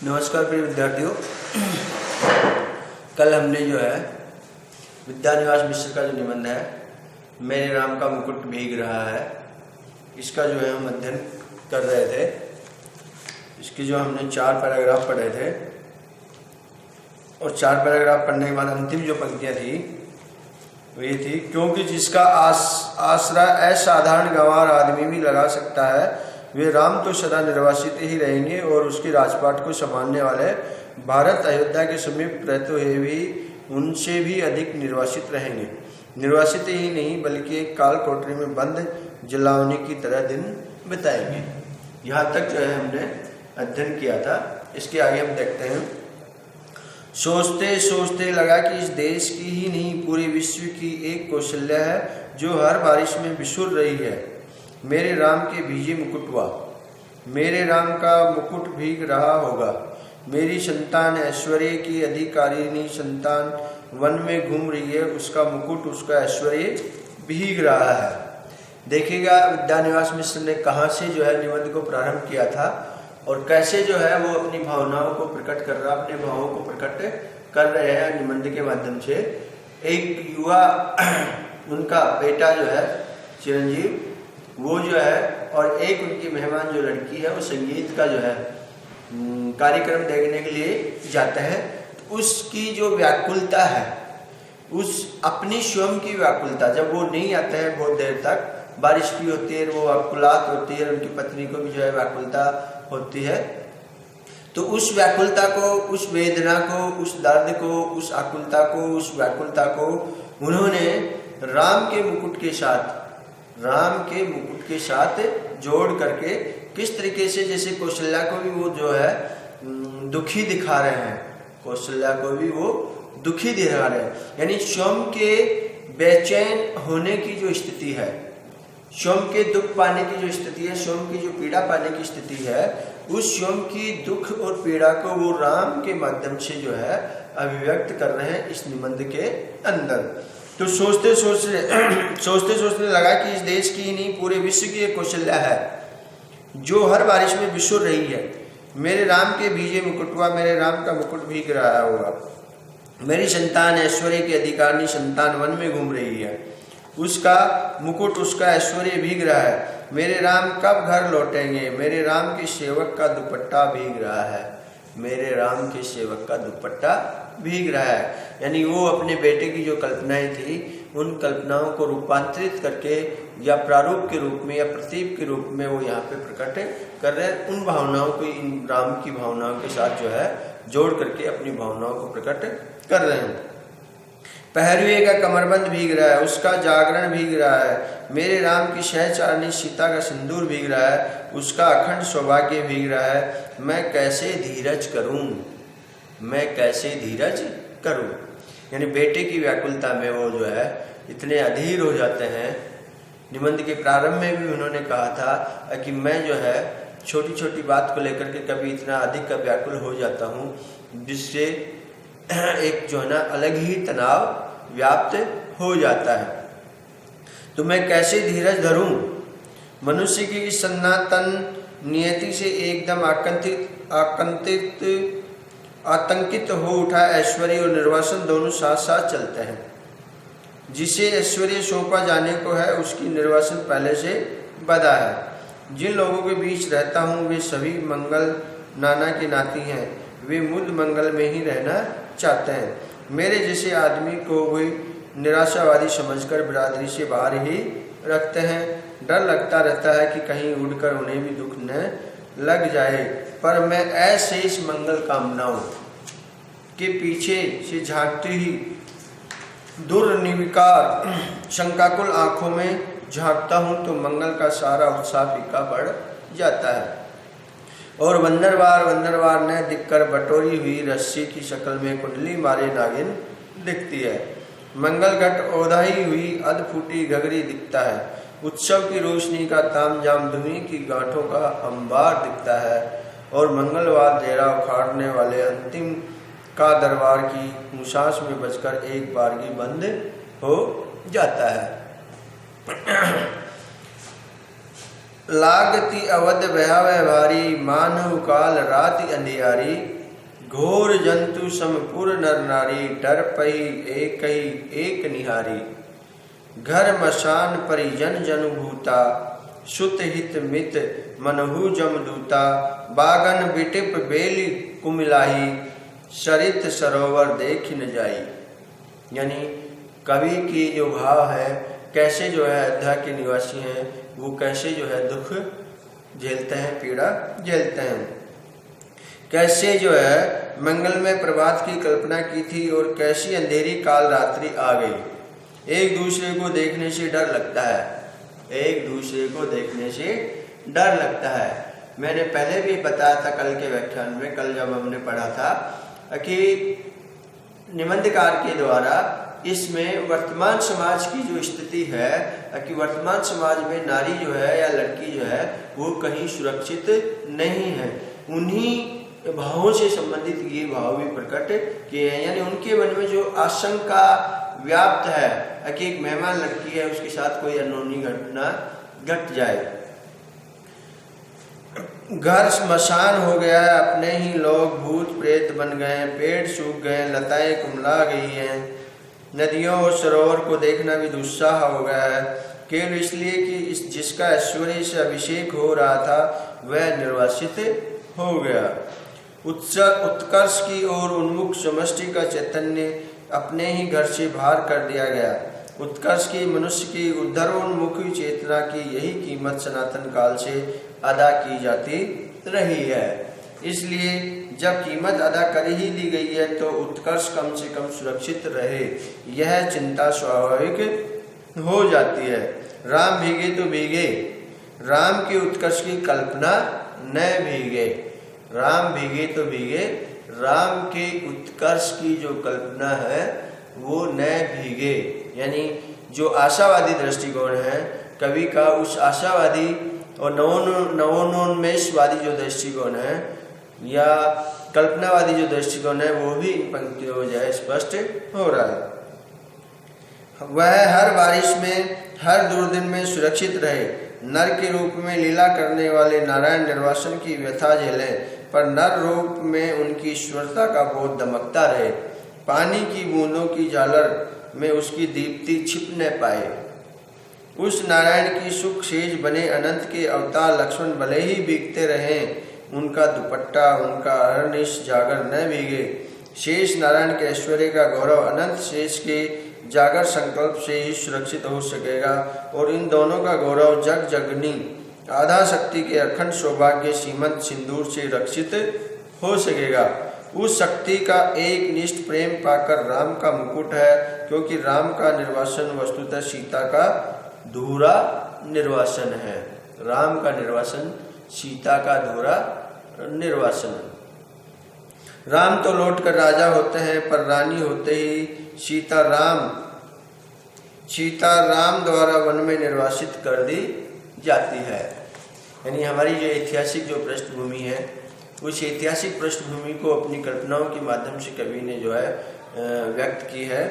नमस्कार प्रिय विद्यार्थियों। कल हमने जो है विद्यानिवास मिश्र का जो निबंध है मेरे राम का मुकुट भीग रहा है, इसका जो है हम अध्ययन कर रहे थे। इसके जो हमने 4 पैराग्राफ पढ़े थे और 4 पैराग्राफ पढ़ने के बाद अंतिम जो पंक्तियां थी वो ये थी, क्योंकि जिसका आसरा असाधारण गंवार आदमी भी लगा सकता है, वे राम तो सदा निर्वासित ही रहेंगे और उसके राजपाट को संभालने वाले भारत अयोध्या के समीप रहते हुए भी उनसे भी अधिक निर्वासित रहेंगे। निर्वासित ही नहीं बल्कि एक काल कोठरी में बंद जलावनी की तरह दिन बिताएंगे। यहाँ तक जो है हमने अध्ययन किया था। इसके आगे हम देखते हैं। सोचते सोचते लगा कि इस देश की ही नहीं पूरे विश्व की एक कौशल्या है जो हर बारिश में बिसुर रही है। मेरे राम के भीजे मुकुटवा, मेरे राम का मुकुट भीग रहा होगा। मेरी संतान ऐश्वर्य की अधिकारिणी संतान वन में घूम रही है, उसका मुकुट उसका ऐश्वर्य भीग रहा है। देखिएगा विद्यानिवास मिश्र ने कहाँ से जो है निबंध को प्रारंभ किया था और कैसे जो है वो अपनी भावनाओं को प्रकट कर रहा, अपने भावों को प्रकट कर रहे हैं निबंध के माध्यम से। एक युवा उनका बेटा जो है चिरंजीव, वो जो है और एक उनकी मेहमान जो लड़की है वो संगीत का जो है कार्यक्रम देखने के लिए जाते हैं। तो उसकी जो व्याकुलता है, उस अपनी स्वयं की व्याकुलता, जब वो नहीं आते हैं बहुत देर तक, बारिश भी होती है, वो व्याकुलात होती है, उनकी पत्नी को भी जो है व्याकुलता होती है। तो उस व्याकुलता को, उस वेदना को, उस दर्द को, उस आकुलता को, उस व्याकुलता को उन्होंने राम के मुकुट के साथ जोड़ करके किस तरीके से, जैसे कौशल्या को भी वो जो है दुखी दिखा रहे हैं, कौशल्या को भी वो दुखी दिखा रहे हैं। यानी स्वयं के बेचैन होने की जो स्थिति है, स्वयं के दुख पाने की जो स्थिति है, स्वयं की जो पीड़ा पाने की स्थिति है, उस स्वयं की दुख और पीड़ा को वो राम के माध्यम से जो है अभिव्यक्त कर रहे हैं इस निबंध के अंदर। तो सोचते सोचते लगा कि इस देश की ही नहीं पूरे विश्व की एक कौशल्या है जो हर बारिश में बिसुर रही है। मेरे राम के भीजे मुकुटवा, मेरे राम का मुकुट भीग रहा होगा। मेरी संतान ऐश्वर्य की अधिकारिणी संतान वन में घूम रही है, उसका मुकुट उसका ऐश्वर्य भीग रहा है। मेरे राम कब घर लौटेंगे, मेरे राम के सेवक का दुपट्टा भीग रहा है, मेरे राम के सेवक का दुपट्टा भीग रहा है। यानी वो अपने बेटे की जो कल्पनाएं थी, उन कल्पनाओं को रूपांतरित करके या प्रारूप के रूप में या प्रतीक के रूप में वो यहाँ पे प्रकट कर रहे हैं। उन भावनाओं को इन राम की भावनाओं के साथ जो है जोड़ करके अपनी भावनाओं को प्रकट कर रहे हैं। पहरुए का कमरबंद भीग रहा है, उसका जागरण भीग रहा है। मेरे राम की सहचारिणी सीता का सिंदूर भीग रहा है, उसका अखंड सौभाग्य भीग रहा है। मैं कैसे धीरज करूं, मैं कैसे धीरज करूं। यानी बेटे की व्याकुलता में वो जो है इतने अधीर हो जाते हैं। निबंध के प्रारंभ में भी उन्होंने कहा था कि मैं जो है छोटी छोटी बात को लेकर के कभी इतना अधिक का व्याकुल हो जाता हूँ, जिससे एक जो है ना अलग ही तनाव व्याप्त हो जाता है। तो मैं कैसे धीरज धरूं। मनुष्य की सनातन नियति से एकदम आतंकित हो उठा ऐश्वर्य और निर्वासन दोनों साथ साथ चलते हैं। जिसे ऐश्वर्य सौंपा जाने को है उसकी निर्वासन पहले से बधा है। जिन लोगों के बीच रहता हूँ वे सभी मंगल नाना के नाती हैं, वे मुद मंगल में ही रहना चाहते हैं। मेरे जैसे आदमी को वे निराशावादी समझकर बिरादरी से बाहर ही रखते हैं। डर लगता रहता है कि कहीं उड़कर उन्हें भी दुख न लग जाए, पर मैं ऐसे इस मंगल कामनाओं के पीछे से झांकती ही दुर्निविकार शंकाकुल आंखों में झांकता हूँ तो मंगल का सारा उत्साह फीका पड़ जाता है। और वंदरवार न दिखकर बटोरी हुई रस्सी की शक्ल में कुंडली मारे नागिन दिखती है। मंगल घट ओढ़ाई हुई अध फूटी घघरी दिखता है। उत्सव की रोशनी का तामझाम धुएं की गांठों का अंबार दिखता है। और मंगलवार डेरा उखाड़ने वाले अंतिम का दरबार की मुसास में बजकर एक बारगी बंद हो जाता है। लागती अवध भयावह भारी, मानव काल रात अंधियारी, घोर जंतु समपुर नर नारी, डर पही एक निहारी। घर मशान परिजन जनुभूता, सुत हित मित मनहु जमदूता। बागन बिटिप बेली कुमिलाही, सरित सरोवर देख न जाई। यानी कवि की जो भाव है, कैसे जो है अयोध्या के निवासी हैं वो कैसे जो है दुख झेलते हैं, पीड़ा झेलते हैं। कैसे जो है मंगलमय प्रभात की कल्पना की थी और कैसी अंधेरी काल रात्रि आ गई। एक दूसरे को देखने से डर लगता है, एक दूसरे को देखने से डर लगता है। मैंने पहले भी बताया था कल के व्याख्यान में, कल जब हमने पढ़ा था कि निबंधकार के द्वारा इसमें वर्तमान समाज की जो स्थिति है कि वर्तमान समाज में नारी जो है या लड़की जो है वो कहीं सुरक्षित नहीं है। उन्हीं भावों से संबंधित ये भाव भी प्रकट किए हैं। यानी उनके मन में जो आशंका व्याप्त है कि एक मेहमान लड़की है, उसके साथ कोई अनहोनी घटना घट जाए। घर स्मशान हो गया है, अपने ही लोग भूत प्रेत बन गए, पेड़ सूख गए, लताएं कुमला गई हैं। नदियों और सरोवर को देखना भी दुस्साह हो गया है, केवल इसलिए कि जिसका ऐश्वर्य से अभिषेक हो रहा था वह निर्वासित हो गया। उत्कर्ष की ओर उन्मुख समष्टि का चैतन्य अपने ही घर से बाहर कर दिया गया। उत्कर्ष की मनुष्य की उद्धरोन्मुखी चेतना की यही कीमत सनातन काल से अदा की जाती रही है। इसलिए जब कीमत अदा कर ही दी गई है तो उत्कर्ष कम से कम सुरक्षित रहे, यह चिंता स्वाभाविक हो जाती है। राम भीगे तो भीगे, राम की उत्कर्ष की कल्पना न भीगे। राम भीगे तो भीगे, राम के उत्कर्ष की जो कल्पना है वो न भीगे। यानी जो आशावादी दृष्टिकोण है कवि का, उस आशावादी और नवोन्मेषवादी जो दृष्टिकोण है या कल्पनावादी जो दृष्टिकोण है वो भी इन पंक्तियों में जो स्पष्ट हो रहा है। वह हर बारिश में, हर दुर्दिन में सुरक्षित रहे। नर के रूप में लीला करने वाले नारायण निर्वासन की व्यथा झेलें, पर नर रूप में उनकी ईश्वरता का बोध दमकता रहे। पानी की बूंदों की झालर में उसकी दीप्ति छिप न पाए। उस नारायण की सुख शेष बने अनंत के अवतार लक्ष्मण भले ही भीगते रहें, उनका दुपट्टा, उनका अहर्निश जागर न भीगे। शेष नारायण के ऐश्वर्य का गौरव अनंत शेष के जागर संकल्प से ही सुरक्षित हो सकेगा और इन दोनों का गौरव जग जगनी आधा शक्ति के अखंड सौभाग्य सीमंत सिंदूर से रक्षित हो सकेगा। उस शक्ति का एक निष्ठ प्रेम पाकर राम का मुकुट है, क्योंकि राम का निर्वासन वस्तुतः सीता का धूरा निर्वासन है। राम का निर्वासन सीता का धूरा निर्वासन। राम तो लौटकर राजा होते हैं, पर रानी होते ही सीता राम द्वारा वन में निर्वासित कर दी जाती है। यानी हमारी जो ऐतिहासिक जो पृष्ठभूमि है, उस ऐतिहासिक पृष्ठभूमि को अपनी कल्पनाओं के माध्यम से कवि ने जो है व्यक्त की है।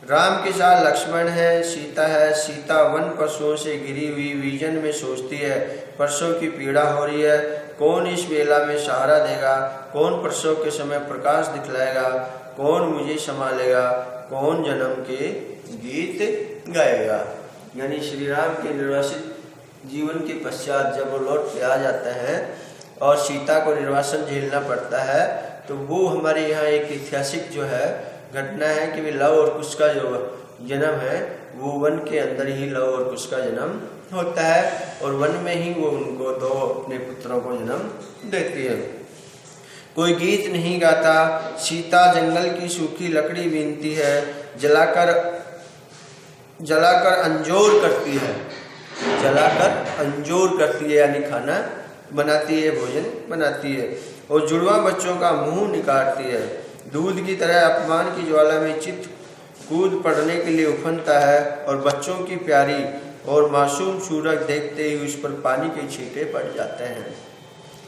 राम के साथ लक्ष्मण है, सीता है। सीता वन पशुओं से घिरी हुई विजन में सोचती है, परसों की पीड़ा हो रही है, कौन इस वेला में सहारा देगा, कौन प्रसव के समय प्रकाश दिखलाएगा, कौन मुझे संभालेगा, कौन जन्म के गीत गाएगा। यानी श्री राम के निर्वासित जीवन के पश्चात जब वो लौट के आ जाते हैं और सीता को निर्वासन झेलना पड़ता है, तो वो हमारे यहाँ एक ऐतिहासिक जो है घटना है कि लव और कुश का जो जन्म है वो वन के अंदर ही लव और कुश का जन्म होता है और वन में ही वो उनको दो अपने पुत्रों को जन्म देती है। कोई गीत नहीं गाता, सीता जंगल की सूखी लकड़ी बीनती है, जलाकर अंजोर करती है, यानी खाना बनाती है, भोजन बनाती है और जुड़वा बच्चों का मुंह निकालती है। दूध की तरह अपमान की ज्वाला में चित्त कूद पड़ने के लिए उफनता है और बच्चों की प्यारी और मासूम सूरत देखते ही उस पर पानी के छींटे पड़ जाते हैं।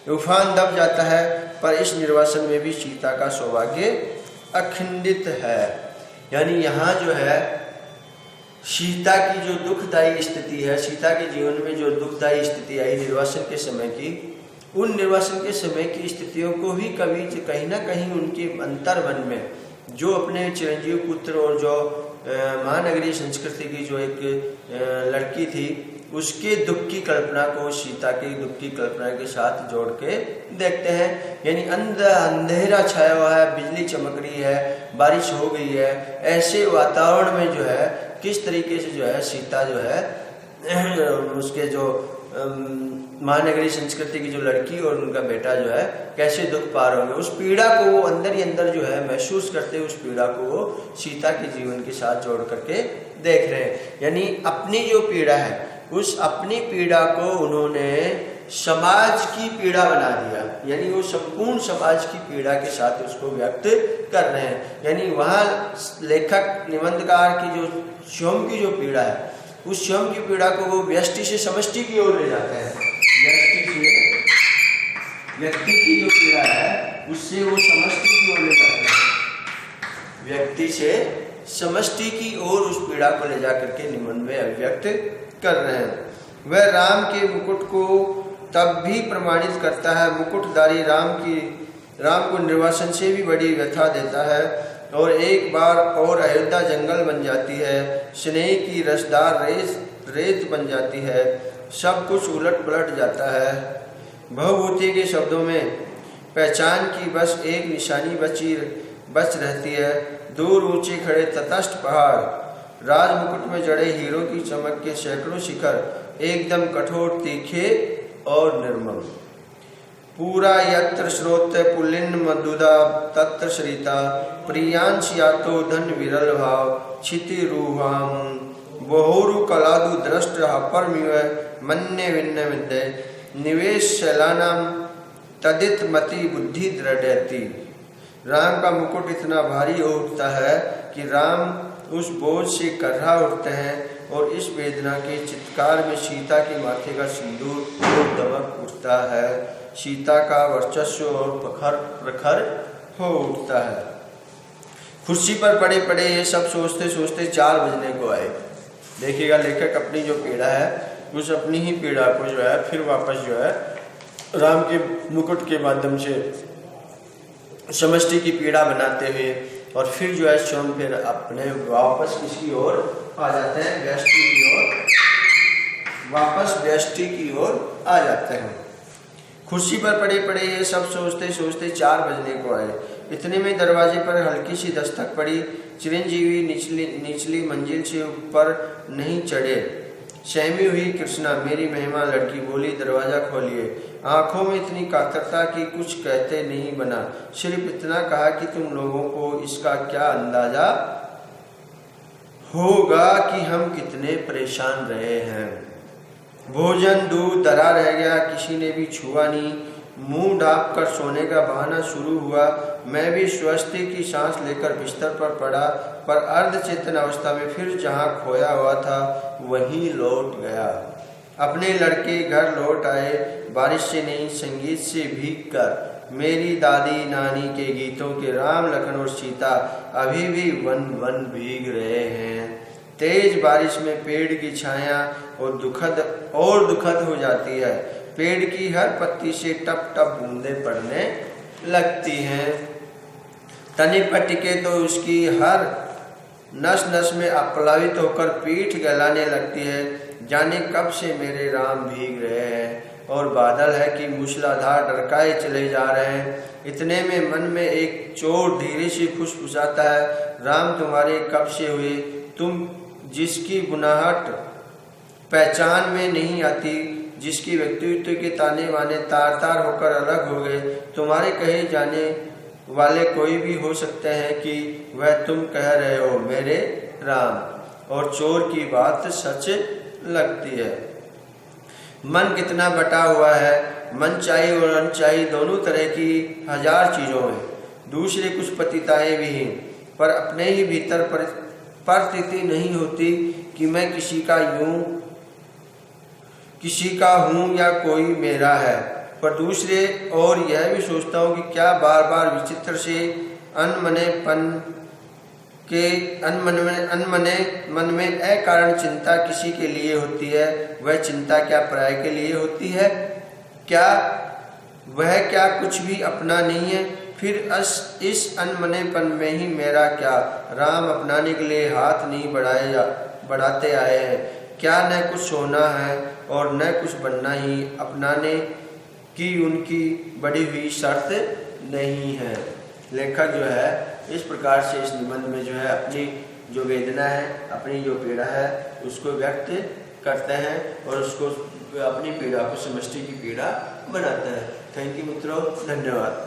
उफान दब जाता है, पर इस निर्वासन में भी सीता का सौभाग्य अखंडित है। यानी यहाँ जो है सीता की जो दुखदायी स्थिति है, सीता के जीवन में जो दुखदायी स्थिति आई निर्वासन के समय की, उन निर्वासन के समय की स्थितियों को ही कवि कहीं ना कहीं उनके अंतर्मन में जो अपने चिरंजीव पुत्र और जो महानगरीय संस्कृति की जो एक लड़की थी उसके दुख की कल्पना को सीता के दुख की कल्पना के साथ जोड़ के देखते हैं। यानी अंधेरा छाया हुआ है, बिजली चमक रही है, बारिश हो गई है, ऐसे वातावरण में जो है किस तरीके से जो है सीता जो है उसके जो महानगरीय संस्कृति की जो लड़की और उनका बेटा जो है कैसे दुख पार होंगे, उस पीड़ा को वो अंदर ही अंदर जो है महसूस करते, उस पीड़ा को वो सीता के जीवन के साथ जोड़ करके देख रहे हैं। यानी अपनी जो पीड़ा है उस अपनी पीड़ा को उन्होंने समाज की पीड़ा बना दिया, यानी वो संपूर्ण समाज की पीड़ा के साथ उसको व्यक्त कर रहे हैं। यानी वहाँ लेखक निबंधकार की जो स्वयं की जो पीड़ा है उस स्वयं की पीड़ा को वो व्यष्टि से समष्टि की ओर ले जाते हैं। व्यक्ति की जो पीड़ा है उससे वो समष्टि की ओर ले जाते हैं, व्यक्ति से समष्टि की ओर उस पीड़ा को ले जाकर के निबंध में अभिव्यक्त कर रहे हैं। वह राम के मुकुट को तब भी प्रमाणित करता है, मुकुटधारी राम को निर्वासन से भी बड़ी व्यथा देता है। और एक बार और अयोध्या जंगल बन जाती है, स्नेह की रसदार रेत बन जाती है, सब कुछ उलट पलट जाता है। भवभूति के शब्दों में पहचान की बस एक निशानी बच रहती है, दूर ऊंचे खड़े तटस्थ पहाड़, राजमुकुट में जड़े हीरों की चमक के सैकड़ों शिखर, एकदम कठोर, तीखे और निर्मल। पूरा यत्र श्रोत पुलिन मधुदा तत्र श्रीता, प्रियांश यातो धन विरल भाव, क्षिति रूहाम बहुरु कलादु दृष्ट परमिव मन्य विन्य विद्य, निवेश शैलानाम तदित मति बुद्धि दृढ़ती। राम का मुकुट इतना भारी हो उठता है कि राम उस बोझ से कर्रा उठते हैं और इस वेदना के चित्कार में सीता के माथे का सिंदूर और दमक उठता है, सीता का वर्चस्व और प्रखर हो उठता है। कुर्सी पर पड़े पड़े ये सब सोचते सोचते 4 बजने को आए। देखिएगा लेखक अपनी जो पीड़ा है उस अपनी ही पीड़ा को जो है फिर वापस जो है राम के मुकुट के माध्यम से समष्टि की पीड़ा बनाते हुए और फिर जो है स्वयं फिर अपने वापस किसकी ओर आ जाते हैं, व्यष्टि की ओर, वापस व्यष्टि की ओर आ जाते हैं। कुर्सी पर पड़े पड़े ये सब सोचते सोचते 4 बजने को आए। इतने में दरवाजे पर हल्की सी दस्तक पड़ी। चिरंजीवी निचली मंजिल से ऊपर नहीं चढ़े। सहमी हुई कृष्णा, मेरी मेहमान लड़की बोली, दरवाजा खोलिए। आंखों में इतनी कातरता कि कुछ कहते नहीं बना, सिर्फ इतना कहा कि तुम लोगों को इसका क्या अंदाजा होगा कि हम कितने परेशान रहे हैं। भोजन दूध धरा रह गया, किसी ने भी छुआ नहीं। मुंह ढाँप कर सोने का बहाना शुरू हुआ। मैं भी स्वस्ति की सांस लेकर बिस्तर पर पड़ा, पर अर्धचेतन अवस्था में फिर जहाँ खोया हुआ था वहीं लौट गया। अपने लड़के घर लौट आए, बारिश से नहीं संगीत से भीग कर। मेरी दादी नानी के गीतों के राम लखन और सीता अभी भी वन वन भीग रहे हैं। तेज बारिश में पेड़ की छाया और दुखद हो जाती है। पेड़ की हर पत्ती से टप टप बूंदें पड़ने लगती हैं। तने पर टिके तो उसकी हर नस नस में अपलावित होकर पीठ गलाने लगती है। जाने कब से मेरे राम भीग रहे हैं और बादल है कि मूसलाधार डरकाए चले जा रहे हैं। इतने में मन में एक चोर धीरे से फुसफुसाता है, राम तुम्हारे कब से हुए? तुम जिसकी बुनाहट पहचान में नहीं आती, जिसकी व्यक्तित्व के ताने बाने तार तार होकर अलग हो गए, तुम्हारे कहे जाने वाले कोई भी हो सकते हैं कि वह तुम कह रहे हो मेरे राम। और चोर की बात सच लगती है। मन कितना बटा हुआ है, मन चाही और अनचाही दोनों तरह की 1000 चीज़ों में। दूसरे कुछ पतिताएं भी हैं, पर अपने ही भीतर प्रतीति नहीं होती कि मैं किसी का हूँ या कोई मेरा है। पर दूसरे और यह भी सोचता हूँ कि क्या बार बार विचित्र से मन में अकारण चिंता किसी के लिए होती है। वह चिंता क्या पराये के लिए होती है? क्या वह क्या कुछ भी अपना नहीं है, फिर इस अनमनेपन में ही मेरा क्या। राम अपनाने के लिए हाथ नहीं बढ़ाते आए हैं, क्या न कुछ होना है और न कुछ बनना ही अपनाने की उनकी बड़ी हुई शर्त नहीं है। लेखक जो है इस प्रकार से इस निबंध में जो है अपनी जो वेदना है, अपनी जो पीड़ा है उसको व्यक्त करते हैं और उसको अपनी पीड़ा को समष्टि की पीड़ा बनाते हैं। थैंक यू मित्रों, धन्यवाद।